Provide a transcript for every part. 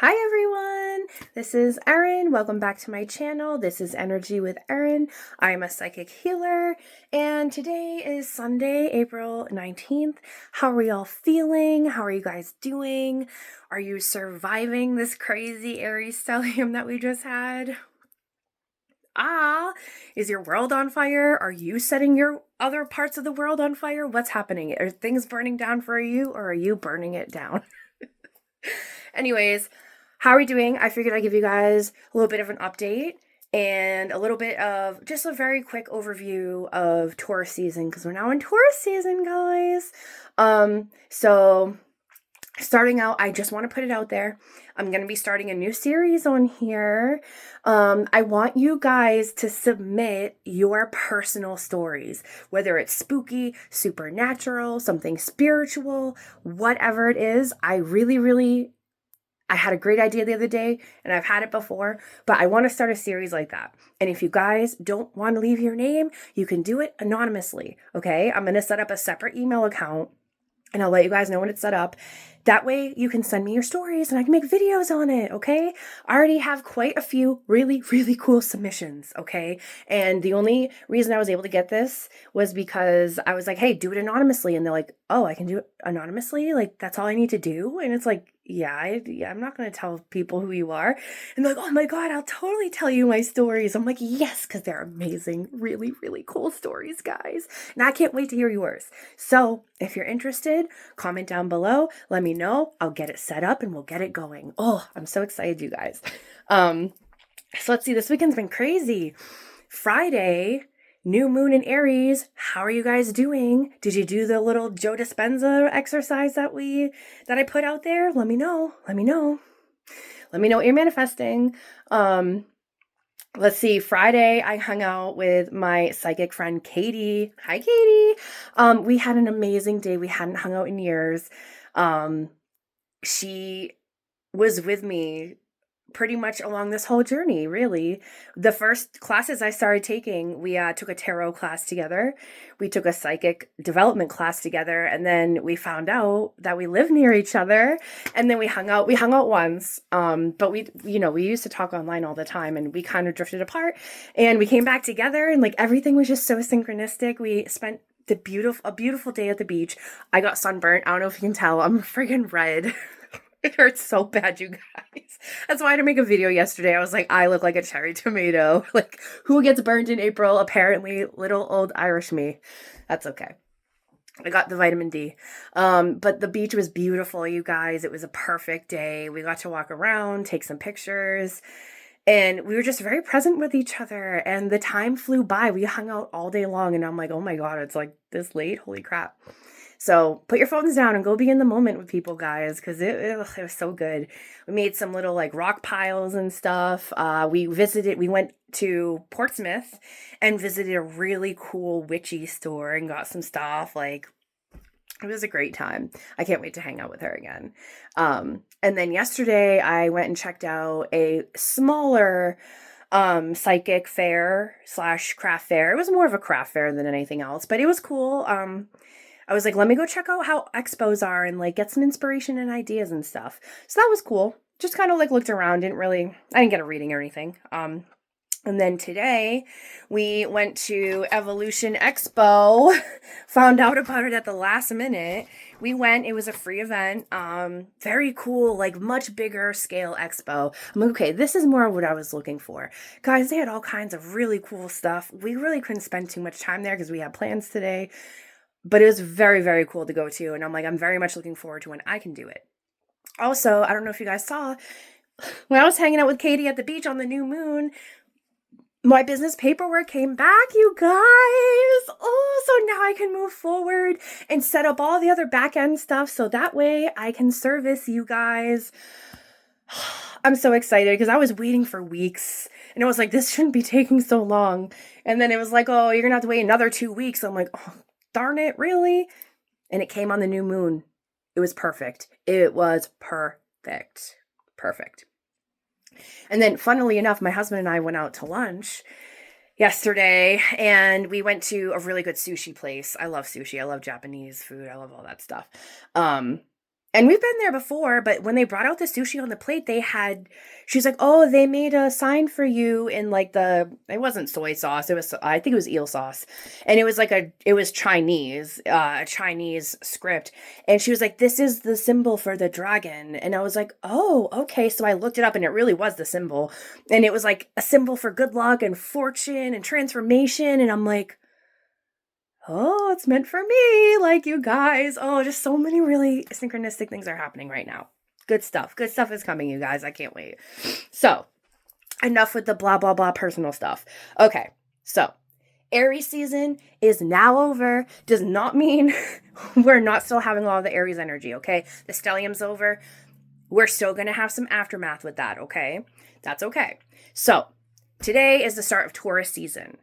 Hi everyone, this is Erin. Welcome back to my channel. This is Energy with Erin. I'm a psychic healer and today is Sunday, April 19th. How are y'all feeling? How are you guys doing? Are you surviving this crazy Aries stellium that we just had? Is your world on fire? Are you setting your other parts of the world on fire? What's happening? Are things burning down for you or are you burning it down? Anyways, how are we doing? I figured I'd give you guys a little bit of an update and a little bit of just a very quick overview of Taurus season because we're now in Taurus season, guys. So starting out, I just want to put it out there. I'm going to be starting a new series on here. I want you guys to submit your personal stories, whether it's spooky, supernatural, something spiritual, whatever it is. I had a great idea the other day and I've had it before, but I want to start a series like that. And if you guys don't want to leave your name, you can do it anonymously. Okay. I'm going to set up a separate email account and I'll let you guys know when it's set up. That way you can send me your stories and I can make videos on it, okay? I already have quite a few really, really cool submissions, okay? And the only reason I was able to get this was because I was like, hey, do it anonymously. And they're like, oh, I can do it anonymously? Like, that's all I need to do? And it's like, yeah, I'm not going to tell people who you are. And they're like, oh my God, I'll totally tell you my stories. I'm like, yes, because they're amazing, really, really cool stories, guys. And I can't wait to hear yours. So if you're interested, comment down below. Let me know. I'll get it set up and we'll get it going. Oh, I'm so excited, you guys. So let's see. This weekend's been crazy. Friday, new moon in Aries. How are you guys doing? Did you do the little Joe Dispenza exercise that I put out there? Let me know. Let me know. Let me know what you're manifesting. Let's see. Friday, I hung out with my psychic friend, Katie. Hi, Katie. We had an amazing day. We hadn't hung out in years. She was with me pretty much along this whole journey, really. The first classes I started taking, we took a tarot class together. We took a psychic development class together. And then we found out that we live near each other. And then we hung out. We hung out once. But we used to talk online all the time and we kind of drifted apart. And we came back together and like everything was just so synchronistic. We spent a beautiful day at the beach. I got sunburnt. I don't know if you can tell. I'm friggin' red. It hurts so bad, you guys. That's why I had to make a video yesterday. I was like, I look like a cherry tomato. Like, who gets burned in April? Apparently, little old Irish me. That's okay. I got the vitamin D. But the beach was beautiful, you guys. It was a perfect day. We got to walk around, take some pictures, and we were just very present with each other. And the time flew by. We hung out all day long, and I'm like, oh my God, it's like this late. Holy crap. So put your phones down and go be in the moment with people, guys, because it was so good. We made some little like rock piles and stuff. We went to Portsmouth and visited a really cool witchy store and got some stuff. Like, it was a great time. I can't wait to hang out with her again. And then yesterday I went and checked out a smaller psychic fair / craft fair. It was more of a craft fair than anything else, but it was cool. I was like, let me go check out how expos are and like get some inspiration and ideas and stuff. So that was cool. Just kind of like looked around. I didn't get a reading or anything. And then today we went to Evolution Expo, found out about it at the last minute. We went, it was a free event. Very cool, like much bigger scale expo. I'm like, okay, this is more of what I was looking for. Guys, they had all kinds of really cool stuff. We really couldn't spend too much time there because we had plans today. But it was very, very cool to go to. And I'm like, I'm very much looking forward to when I can do it. Also, I don't know if you guys saw, when I was hanging out with Katie at the beach on the new moon, my business paperwork came back, you guys. Oh, so now I can move forward and set up all the other back end stuff. So that way I can service you guys. I'm so excited because I was waiting for weeks and it was like, this shouldn't be taking so long. And then it was like, oh, you're going to have to wait another 2 weeks. I'm like, oh, darn it, really? And it came on the new moon. It was perfect. It was perfect. Perfect. And then, funnily enough, my husband and I went out to lunch yesterday and we went to a really good sushi place. I love sushi. I love Japanese food. I love all that stuff. And we've been there before, but when they brought out the sushi on the plate, she's like, oh, they made a sign for you in like it wasn't soy sauce. I think it was eel sauce. And it was it was Chinese, a Chinese script. And she was like, this is the symbol for the dragon. And I was like, oh, okay. So I looked it up and it really was the symbol. And it was like a symbol for good luck and fortune and transformation. And I'm like, oh, it's meant for me. Like, you guys. Oh, just so many really synchronistic things are happening right now. Good stuff. Good stuff is coming, you guys. I can't wait. So, enough with the blah, blah, blah personal stuff. Okay. So, Aries season is now over. Does not mean we're not still having all the Aries energy, okay? The stellium's over. We're still going to have some aftermath with that, okay? That's okay. So, today is the start of Taurus season.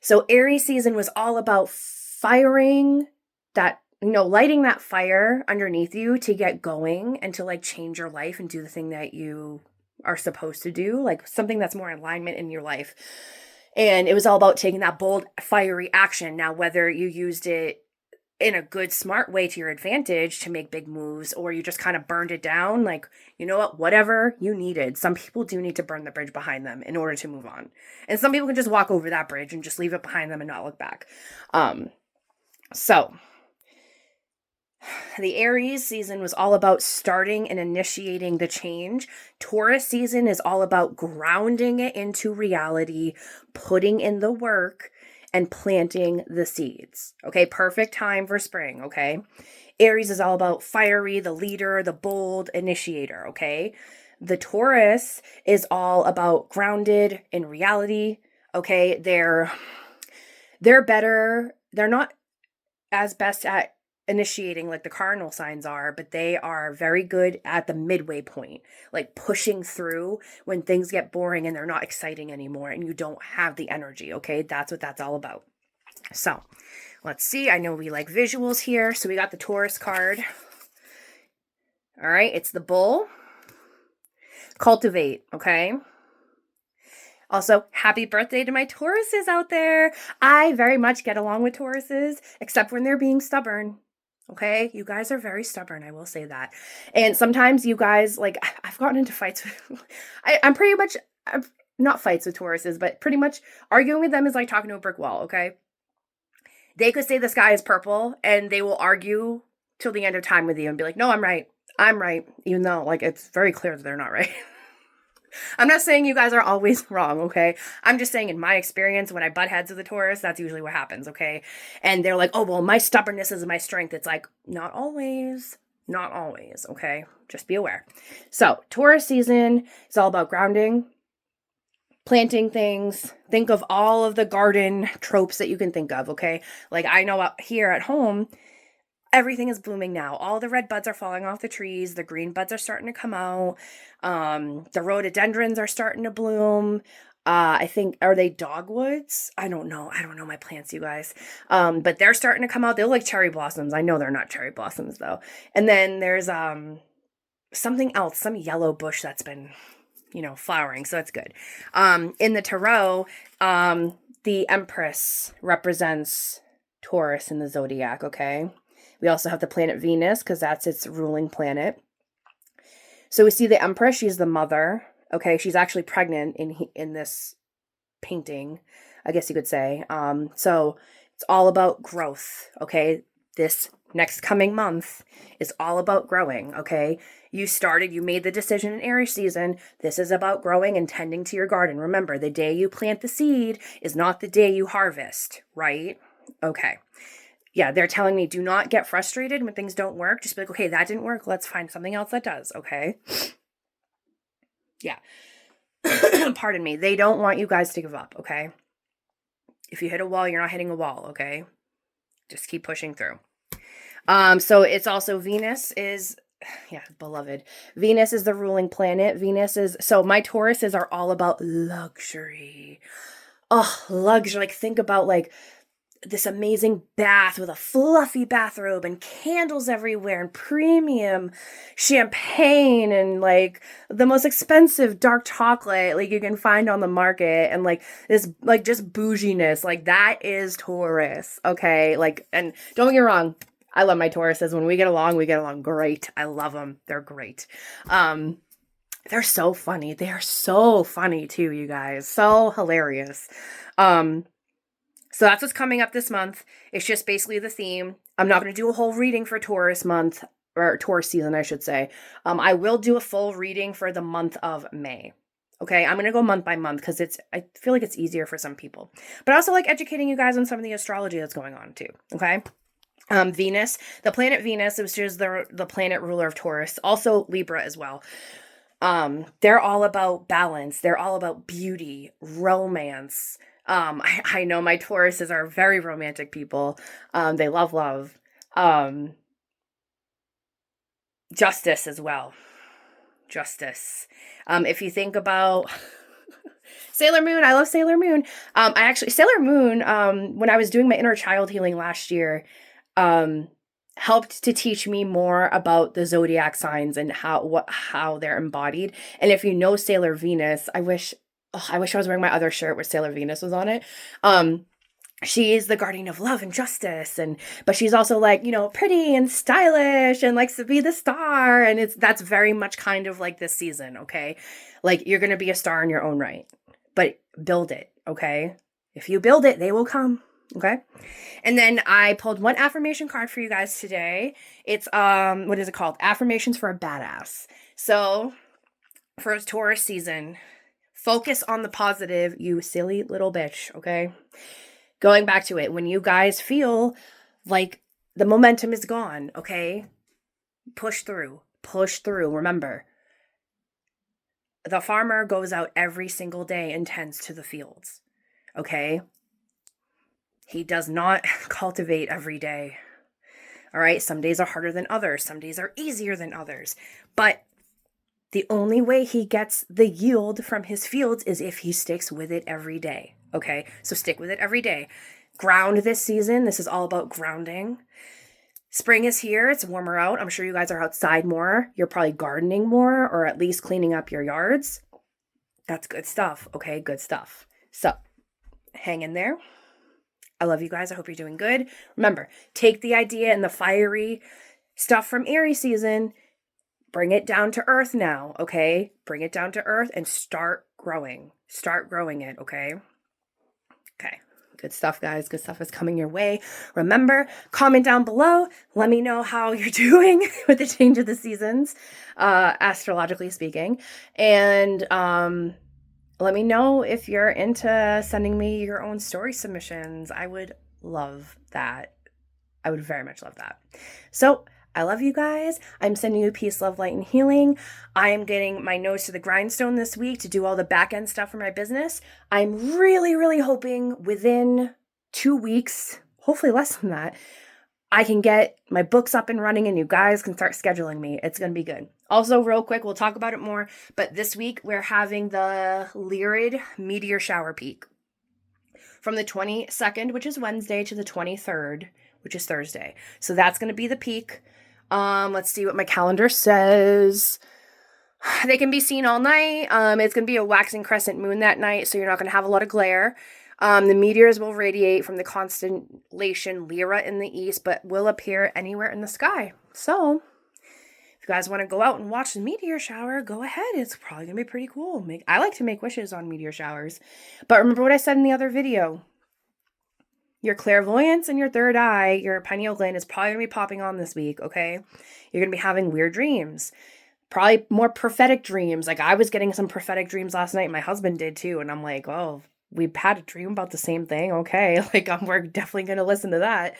So Aries season was all about firing that, lighting that fire underneath you to get going and to like change your life and do the thing that you are supposed to do, like something that's more in alignment in your life. And it was all about taking that bold, fiery action. Now, whether you used it in a good, smart way to your advantage to make big moves, or you just kind of burned it down, like, you know what, whatever you needed. Some people do need to burn the bridge behind them in order to move on. And some people can just walk over that bridge and just leave it behind them and not look back. So the Aries season was all about starting and initiating the change. Taurus season is all about grounding it into reality, putting in the work, and planting the seeds. Okay, perfect time for spring, okay? Aries is all about fiery, the leader, the bold initiator, okay? The Taurus is all about grounded in reality, okay? They're better. They're not as best at initiating like the cardinal signs are, but they are very good at the midway point, like pushing through when things get boring and they're not exciting anymore and you don't have the energy, okay? That's what that's all about. So let's see. I know we like visuals here. So we got the Taurus card. All right, it's the bull. Cultivate, okay? Also, happy birthday to my Tauruses out there. I very much get along with Tauruses, except when they're being stubborn. Okay, you guys are very stubborn, I will say that. And sometimes you guys, like, I've gotten into fights with, I'm pretty much, not fights with Tauruses, but pretty much arguing with them is like talking to a brick wall, okay? They could say the sky is purple, and they will argue till the end of time with you and be like, no, I'm right, even though, like, it's very clear that they're not right. I'm not saying you guys are always wrong, okay? I'm just saying in my experience, when I butt heads with a Taurus, that's usually what happens, okay? And they're like, oh, well, my stubbornness is my strength. It's like, not always, okay? Just be aware. So, Taurus season is all about grounding, planting things. Think of all of the garden tropes that you can think of, okay? Like, I know out here at home, everything is blooming now. All the red buds are falling off the trees. The green buds are starting to come out. The rhododendrons are starting to bloom. I think, are they dogwoods? I don't know my plants, you guys. But they're starting to come out. They look like cherry blossoms. I know they're not cherry blossoms though. And then there's something else, some yellow bush that's been, flowering. So that's good. In the tarot, the Empress represents Taurus in the zodiac, okay? We also have the planet Venus because that's its ruling planet. So we see the Empress. She's the mother. Okay, she's actually pregnant in this painting, I guess you could say. So it's all about growth. Okay, this next coming month is all about growing. Okay, you made the decision in Aries season. This is about growing and tending to your garden. Remember, the day you plant the seed is not the day you harvest, right? Okay. Yeah, they're telling me do not get frustrated when things don't work. Just be like, okay, that didn't work. Let's find something else that does, okay? Yeah. Pardon me. They don't want you guys to give up, okay? If you hit a wall, you're not hitting a wall, okay? Just keep pushing through. So it's also Venus is, beloved. Venus is the ruling planet. So my Tauruses are all about luxury. Oh, luxury. Like, think about, like, this amazing bath with a fluffy bathrobe and candles everywhere and premium champagne and like the most expensive dark chocolate like you can find on the market and like this like just bouginess. Like that is Taurus, okay? Like, and don't get me wrong, I love my Tauruses. When we get along great. I love them. They're great. They're so funny. They are so funny too, you guys. So hilarious. So that's what's coming up this month. It's just basically the theme. I'm not going to do a whole reading for Taurus month, or Taurus season, I should say. I will do a full reading for the month of May. Okay, I'm going to go month by month because I feel like it's easier for some people. But I also like educating you guys on some of the astrology that's going on too. Okay. Venus, the planet Venus, which is the planet ruler of Taurus, also Libra as well. They're all about balance. They're all about beauty, romance. I know my Tauruses are very romantic people. They love love. Justice as well. Justice. If you think about Sailor Moon, I love Sailor Moon. Sailor Moon, when I was doing my inner child healing last year, helped to teach me more about the zodiac signs and how they're embodied. And if you know Sailor Venus, I wish I was wearing my other shirt where Sailor Venus was on it. She is the guardian of love and justice, but she's also like, pretty and stylish and likes to be the star. And that's very much kind of like this season. Okay. Like you're going to be a star in your own right, but build it. Okay. If you build it, they will come. Okay. And then I pulled one affirmation card for you guys today. It's, what is it called? Affirmations for a Badass. So for Taurus season, focus on the positive, you silly little bitch. Okay. Going back to it, when you guys feel like the momentum is gone, okay, push through. Remember, the farmer goes out every single day and tends to the fields, okay? He does not cultivate every day, all right? Some days are harder than others. Some days are easier than others. But the only way he gets the yield from his fields is if he sticks with it every day, okay? So stick with it every day. Ground this season. This is all about grounding. Spring is here. It's warmer out. I'm sure you guys are outside more. You're probably gardening more or at least cleaning up your yards. That's good stuff, okay? Good stuff. So hang in there. I love you guys. I hope you're doing good. Remember, take the idea and the fiery stuff from Aries season, bring it down to earth now, okay? Bring it down to earth and start growing. Start growing it, okay? Okay. Good stuff, guys. Good stuff is coming your way. Remember, comment down below. Let me know how you're doing with the change of the seasons, astrologically speaking. And let me know if you're into sending me your own story submissions. I would love that. I would very much love that. So I love you guys. I'm sending you peace, love, light, and healing. I am getting my nose to the grindstone this week to do all the back end stuff for my business. I'm really, really hoping within 2 weeks, hopefully less than that, I can get my books up and running and you guys can start scheduling me. It's going to be good. Also, real quick, we'll talk about it more, but this week we're having the Lyrid meteor shower peak from the 22nd, which is Wednesday, to the 23rd, which is Thursday. So that's going to be the peak. Let's see what my calendar says. They can be seen all night. It's going to be a waxing crescent moon that night, so you're not going to have a lot of glare. The meteors will radiate from the constellation Lyra in the east, but will appear anywhere in the sky. So if you guys want to go out and watch the meteor shower, go ahead. It's probably going to be pretty cool. I like to make wishes on meteor showers. But remember what I said in the other video. Your clairvoyance and your third eye, your pineal gland, is probably going to be popping on this week, okay? You're going to be having weird dreams. Probably more prophetic dreams. Like I was getting some prophetic dreams last night. My husband did too. And I'm like, oh, we had a dream about the same thing. Okay. Like we're definitely going to listen to that.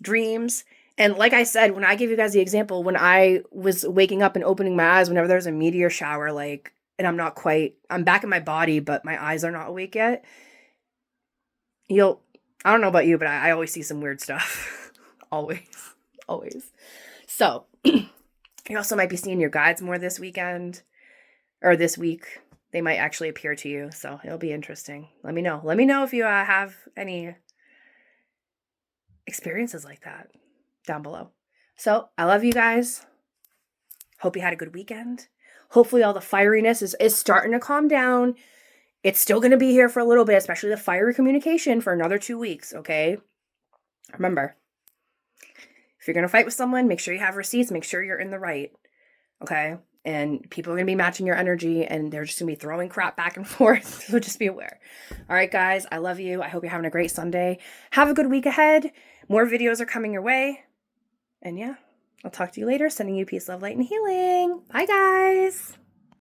Dreams. And like I said, when I gave you guys the example, when I was waking up and opening my eyes, whenever there's a meteor shower, and I'm back in my body, but my eyes are not awake yet. I don't know about you, but I always see some weird stuff. Always. So you also might be seeing your guides more this weekend or this week. They might actually appear to you. So it'll be interesting. Let me know. Let me know if you have any experiences like that down below. So I love you guys. Hope you had a good weekend. Hopefully all the fieriness is starting to calm down. It's still going to be here for a little bit, especially the fiery communication for another 2 weeks, okay? Remember, If you're going to fight with someone, make sure you have receipts, make sure you're in the right. Okay? And people are going to be matching your energy, and they're just going to be throwing crap back and forth. So just be aware. All right, guys, I love you. I hope you're having a great Sunday. Have a good week ahead. More videos are coming your way. And yeah, I'll talk to you later. Sending you peace, love, light, and healing. Bye, guys.